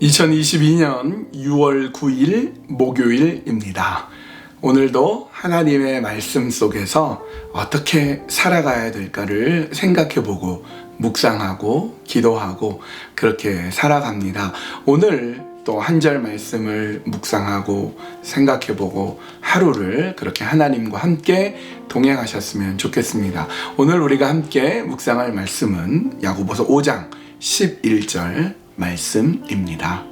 (2022년 6월 9일) 목요일입니다. 오늘도 하나님의 말씀 속에서 어떻게 살아가야 될까를 생각해보고 묵상하고 기도하고 그렇게 살아갑니다. 오늘 또 한 절 말씀을 묵상하고 생각해보고 하루를 그렇게 하나님과 함께 동행하셨으면 좋겠습니다. 오늘 우리가 함께 묵상할 말씀은 야고보서 5장 11절 말씀입니다.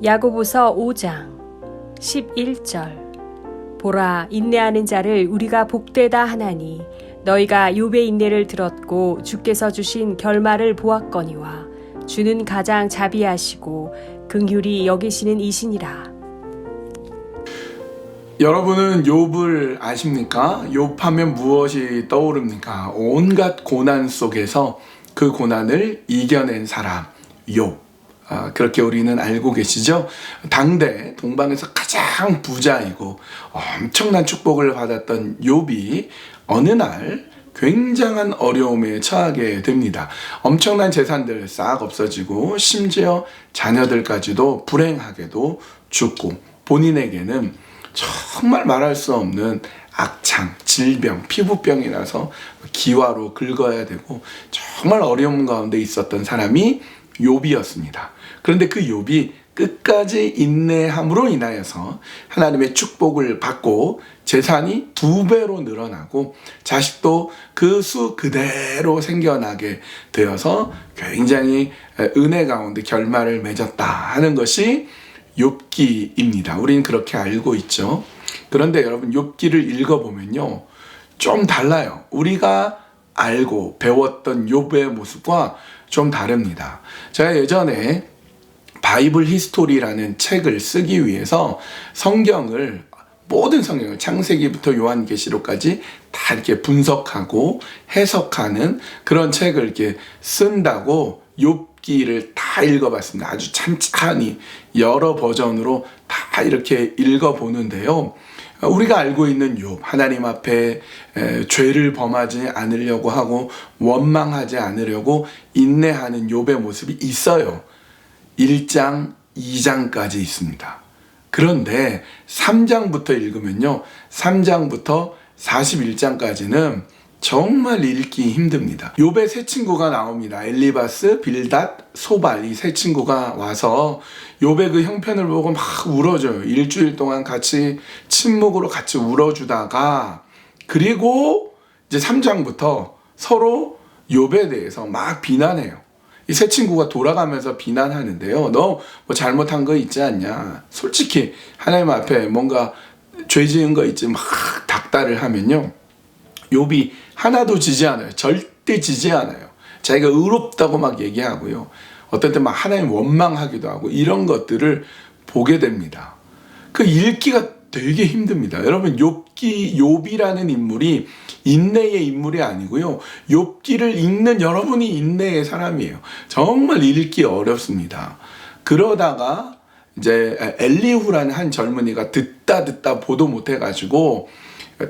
야고보서 5장 11절 보라, 인내하는 자를 우리가 복되다 하나니 너희가 욥의 인내를 들었고 주께서 주신 결말을 보았거니와 주는 가장 자비하시고 긍휼히 여기시는 이시니라. 여러분은 욥을 아십니까? 욥하면 무엇이 떠오릅니까? 온갖 고난 속에서 그 고난을 이겨낸 사람, 욥. 그렇게 우리는 알고 계시죠? 당대 동방에서 가장 부자이고 엄청난 축복을 받았던 욥이 어느 날 굉장한 어려움에 처하게 됩니다. 엄청난 재산들 싹 없어지고 심지어 자녀들까지도 불행하게도 죽고 본인에게는 정말 말할 수 없는 악창, 질병, 피부병이 나서 기와로 긁어야 되고 정말 어려움 가운데 있었던 사람이 욥이었습니다. 그런데 그 욥이 끝까지 인내함으로 인하여서 하나님의 축복을 받고 재산이 2배로 늘어나고 자식도 그 수 그대로 생겨나게 되어서 굉장히 은혜 가운데 결말을 맺었다 하는 것이 욥기입니다. 우리는 그렇게 알고 있죠. 그런데 여러분, 욥기를 읽어보면요, 좀 달라요. 우리가 알고 배웠던 욥의 모습과 좀 다릅니다. 제가 예전에 바이블 히스토리라는 책을 쓰기 위해서 모든 성경을 창세기부터 요한계시록까지 다 이렇게 분석하고 해석하는 그런 책을 이렇게 쓴다고 욥기를 다 읽어봤습니다. 아주 찬찬히 여러 버전으로 다 이렇게 읽어보는데요. 우리가 알고 있는 욥, 하나님 앞에 죄를 범하지 않으려고 하고 원망하지 않으려고 인내하는 욥의 모습이 있어요. 1장, 2장까지 있습니다. 그런데 3장부터 읽으면요, 3장부터 41장까지는 정말 읽기 힘듭니다. 욥의 세 친구가 나옵니다. 엘리바스, 빌닷, 소발, 이 세 친구가 와서 욥의 그 형편을 보고 막 울어줘요. 일주일 동안 같이 침묵으로 같이 울어주다가, 그리고 이제 3장부터 서로 욥에 대해서 막 비난해요. 이 세 친구가 돌아가면서 비난하는데요. 너 뭐 잘못한 거 있지 않냐? 솔직히 하나님 앞에 뭔가 죄 지은 거 있지? 막 닥달을 하면요, 욥이 하나도 지지 않아요. 절대 지지 않아요. 자기가 의롭다고 막 얘기하고요. 어떤 때 막 하나님 원망하기도 하고 이런 것들을 보게 됩니다. 그 읽기가 되게 힘듭니다. 여러분, 욥이라는 인물이 인내의 인물이 아니고요, 욥기를 읽는 여러분이 인내의 사람이에요. 정말 읽기 어렵습니다. 그러다가 이제 엘리후라는 한 젊은이가 듣다 보도 못해가지고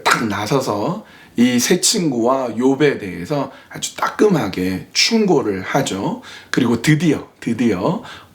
딱 나서서 이 세 친구와 욥에 대해서 아주 따끔하게 충고를 하죠. 그리고 드디어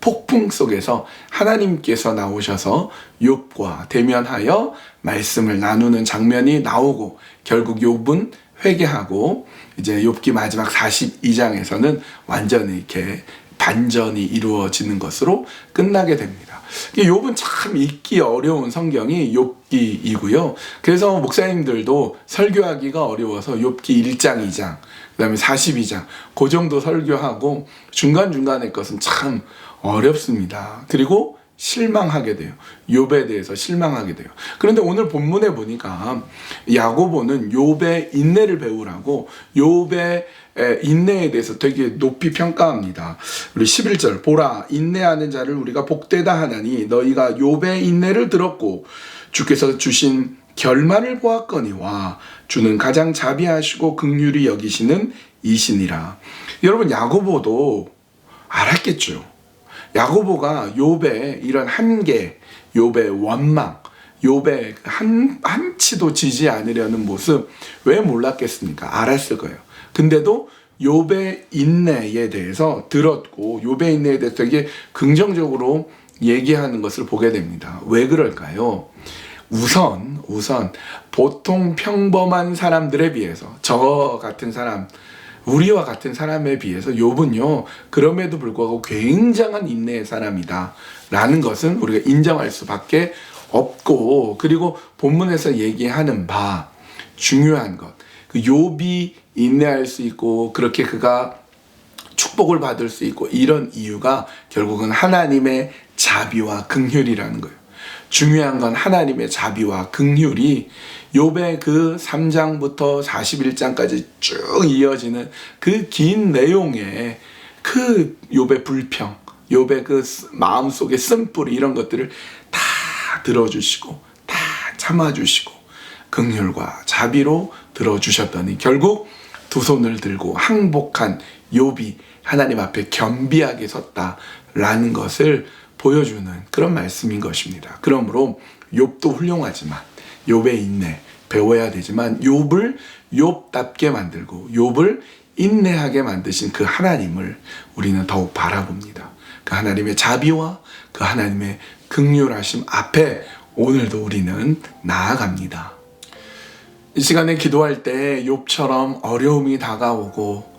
폭풍 속에서 하나님께서 나오셔서 욥과 대면하여 말씀을 나누는 장면이 나오고, 결국 욥은 회개하고 이제 욥기 마지막 42장에서는 완전히 이렇게 반전이 이루어지는 것으로 끝나게 됩니다. 욥은 참 읽기 어려운 성경이 욥기이고요. 그래서 목사님들도 설교하기가 어려워서 욥기 1장, 2장, 그 다음에 42장 그 정도 설교하고 중간중간의 것은 참 어렵습니다. 그리고 실망하게 돼요. 욥에 대해서 실망하게 돼요. 그런데 오늘 본문에 보니까 야고보는 욥의 인내를 배우라고 욥의 인내에 대해서 되게 높이 평가합니다. 우리 11절, 보라, 인내하는 자를 우리가 복되다 하나니 너희가 욥의 인내를 들었고 주께서 주신 결말을 보았거니와 주는 가장 자비하시고 긍휼히 여기시는 이시니라. 여러분, 야고보도 알았겠죠. 야고보가 욥의 이런 한계, 욥의 원망, 욥의 한치도 지지 않으려는 모습 왜 몰랐겠습니까? 알았을 거예요. 근데도 욥의 인내에 대해서 들었고 욥의 인내에 대해서 되게 긍정적으로 얘기하는 것을 보게 됩니다. 왜 그럴까요? 우선 보통 평범한 사람들에 비해서 저 같은 사람, 우리와 같은 사람에 비해서 욥은요, 그럼에도 불구하고 굉장한 인내의 사람이다 라는 것은 우리가 인정할 수밖에 없고, 그리고 본문에서 얘기하는 바 중요한 것, 그 욥이 인내할 수 있고 그렇게 그가 축복을 받을 수 있고 이런 이유가 결국은 하나님의 자비와 긍휼이라는 거예요. 중요한 건 하나님의 자비와 긍휼이 욥의 그 3장부터 41장까지 쭉 이어지는 그 긴 내용에 그 욥의 불평, 욥의 그 마음속의 쓴뿌리 이런 것들을 다 들어주시고 다 참아주시고 긍휼과 자비로 들어주셨더니 결국 두 손을 들고 항복한 욥이 하나님 앞에 겸비하게 섰다라는 것을 보여주는 그런 말씀인 것입니다. 그러므로 욥도 훌륭하지만 욥의 인내 배워야 되지만 욥을 욥답게 만들고 욥을 인내하게 만드신 그 하나님을 우리는 더욱 바라봅니다. 그 하나님의 자비와 그 하나님의 긍휼하심 앞에 오늘도 우리는 나아갑니다. 이 시간에 기도할 때 욥처럼 어려움이 다가오고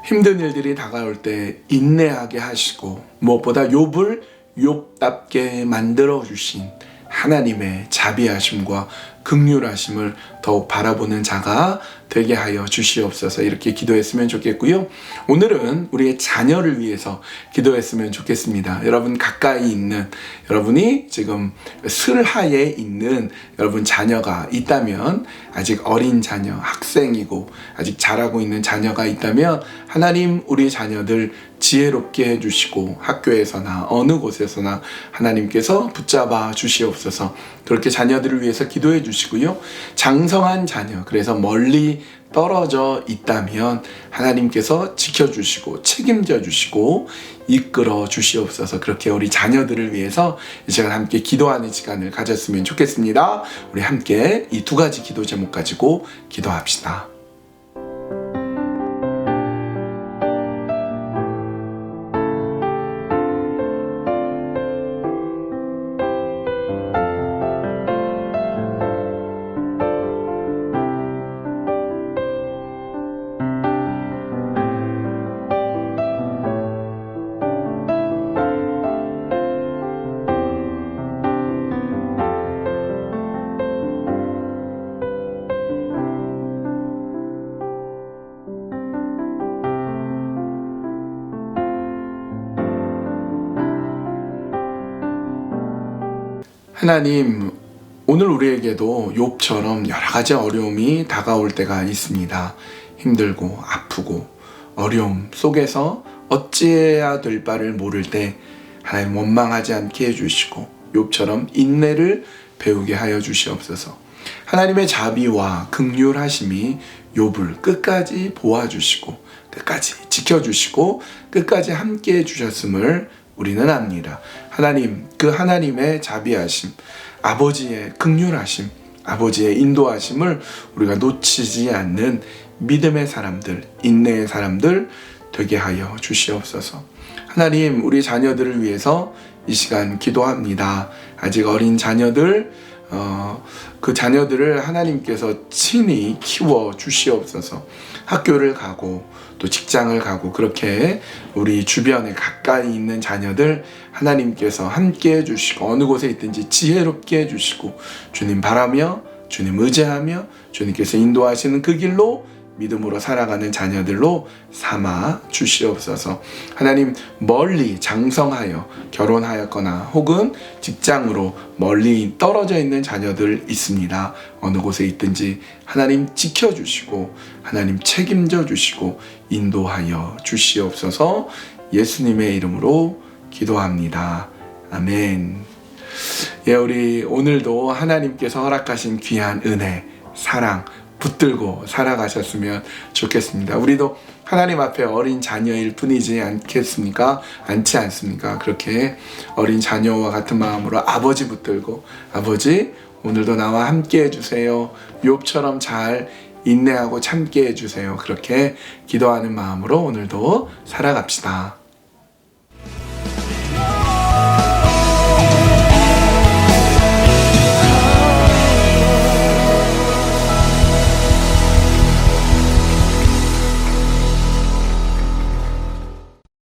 힘든 일들이 다가올 때 인내하게 하시고 무엇보다 욥을 욥답게 만들어 주신 하나님의 자비하심과 긍휼하심을 더욱 바라보는 자가 되게 하여 주시옵소서. 이렇게 기도했으면 좋겠고요. 오늘은 우리의 자녀를 위해서 기도했으면 좋겠습니다. 여러분 가까이 있는, 여러분이 지금 슬하에 있는 여러분 자녀가 있다면, 아직 어린 자녀, 학생이고 아직 자라고 있는 자녀가 있다면 하나님 우리 자녀들 지혜롭게 해주시고 학교에서나 어느 곳에서나 하나님께서 붙잡아 주시옵소서. 그렇게 자녀들을 위해서 기도해 주시고요. 장성한 자녀, 그래서 멀리 떨어져 있다면 하나님께서 지켜주시고 책임져 주시고 이끌어 주시옵소서. 그렇게 우리 자녀들을 위해서 이 시간 함께 기도하는 시간을 가졌으면 좋겠습니다. 우리 함께 이 두 가지 기도 제목 가지고 기도합시다. 하나님, 오늘 우리에게도 욥처럼 여러 가지 어려움이 다가올 때가 있습니다. 힘들고 아프고 어려움 속에서 어찌해야 될 바를 모를 때 하나님 원망하지 않게 해주시고 욥처럼 인내를 배우게 하여 주시옵소서. 하나님의 자비와 긍휼하심이 욥을 끝까지 보아주시고 끝까지 지켜주시고 끝까지 함께 해주셨음을 우리는 압니다. 하나님, 그 하나님의 자비하심, 아버지의 긍휼하심, 아버지의 인도하심을 우리가 놓치지 않는 믿음의 사람들, 인내의 사람들 되게 하여 주시옵소서. 하나님, 우리 자녀들을 위해서 이 시간 기도합니다. 아직 어린 자녀들, 그 자녀들을 하나님께서 친히 키워 주시옵소서. 학교를 가고 또 직장을 가고 그렇게 우리 주변에 가까이 있는 자녀들 하나님께서 함께 해주시고 어느 곳에 있든지 지혜롭게 해주시고 주님 바라며 주님 의지하며 주님께서 인도하시는 그 길로 믿음으로 살아가는 자녀들로 삼아 주시옵소서. 하나님, 멀리 장성하여 결혼하였거나 혹은 직장으로 멀리 떨어져 있는 자녀들 있습니다. 어느 곳에 있든지 하나님 지켜주시고 하나님 책임져 주시고 인도하여 주시옵소서. 예수님의 이름으로 기도합니다. 아멘. 예, 우리 오늘도 하나님께서 허락하신 귀한 은혜, 사랑 붙들고 살아가셨으면 좋겠습니다. 우리도 하나님 앞에 어린 자녀일 뿐이지 않겠습니까? 않지 않습니까? 그렇게 어린 자녀와 같은 마음으로 아버지 붙들고 아버지 오늘도 나와 함께 해주세요. 욥처럼 잘 인내하고 참게 해주세요. 그렇게 기도하는 마음으로 오늘도 살아갑시다.